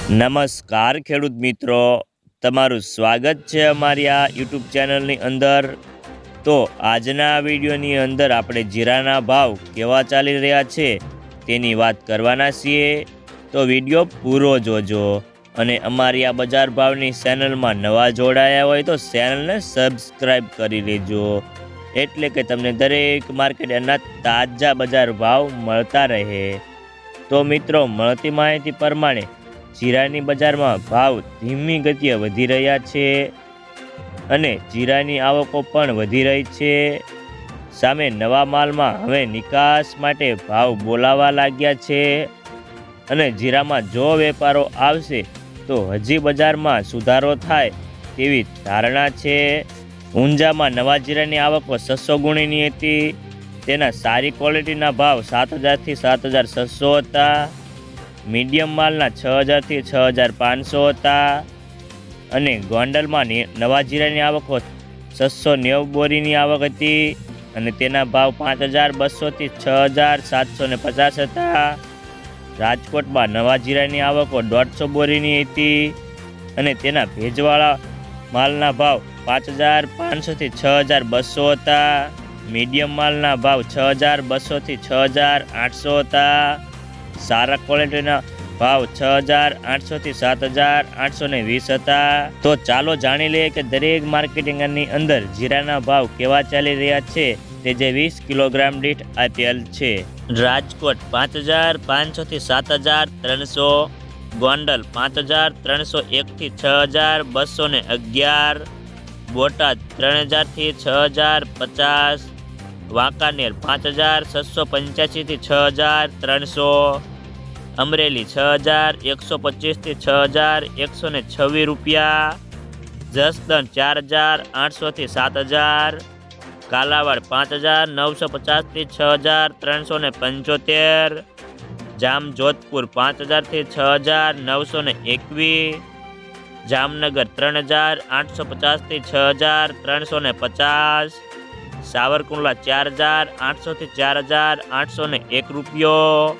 નમસ્કાર ખેડૂત મિત્રો, તમારું સ્વાગત છે અમારી આ યુટ્યુબ ચેનલની અંદર। તો આજના વિડીયોની અંદર આપણે જીરાના ભાવ કેવા ચાલી રહ્યા છે તેની વાત કરવાના છીએ। તો વિડીયો પૂરો જોજો અને અમારી આ બજાર ભાવની ચેનલમાં નવા જોડાયા હોય તો ચેનલને સબસ્ક્રાઈબ કરી લેજો, એટલે કે તમને દરેક માર્કેટના તાજા બજાર ભાવ મળતા રહે। તો મિત્રો, મળતી માહિતી પ્રમાણે જીરાની બજારમાં ભાવ ધીમી ગતિએ વધી રહ્યા છે અને જીરાની આવકો પણ વધી રહી છે। સામે નવા માલમાં હવે નિકાસ માટે ભાવ બોલાવા લાગ્યા છે અને જીરામાં જો વેપારો આવશે તો હજી બજારમાં સુધારો થાય તેવી ધારણા છે। ઊંઝામાં નવા જીરાની આવકો 600 ગુણીની હતી। તેના સારી ક્વોલિટીના ભાવ 7000 થી 7600 હતા। મીડિયમ માલના 6000 થી 6500 હતા અને ગોંડલમાં નવા જીરાની આવકો 690 બોરીની આવક હતી અને તેના ભાવ 5200 થી 6750 હતા। રાજકોટમાં નવા જીરાની આવકો 150 બોરીની હતી અને તેના ભેજવાળા માલના ભાવ 5500 થી 6200 હતા। મીડિયમ માલના ભાવ 6200 થી 6800 હતા। સારા ક્વોલિટીના ભાવ 6800 થી 7820 હતા। તો ચાલો જાણી લઈએ કે દરેક માર્કેટિંગની અંદર જીરાના ભાવ કેવા ચાલી રહ્યા છે તે જે 20 કિલોગ્રામ દીઠ આપેલ છે। રાજકોટ 5500 થી 7300, ગોંડલ 5301 થી 6211, બોટાદ 3000 થી 6050, વાંકાનેર 5685 થી 6300, અમરેલી 6125 થી 6126 રૂપિયા, જસદણ 4800 થી 7000, કાલાવાડ 5950 થી 6375, જામજોધપુર 5000 થી 6921, જામનગર 3850 થી 6350, સાવરકુંડલા 4800 થી 4801 રૂપિયો,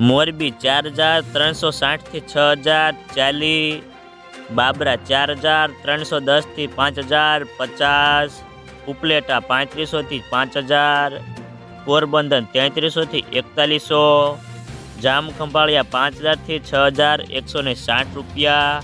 મોરબી 4360 થી 6040, બાબરા 4310 થી 5050, ઉપલેટા 3500 થી 5000, પોરબંદર 3300 થી 4100, જામખંભાળિયા 5000 થી 6160 રૂપિયા,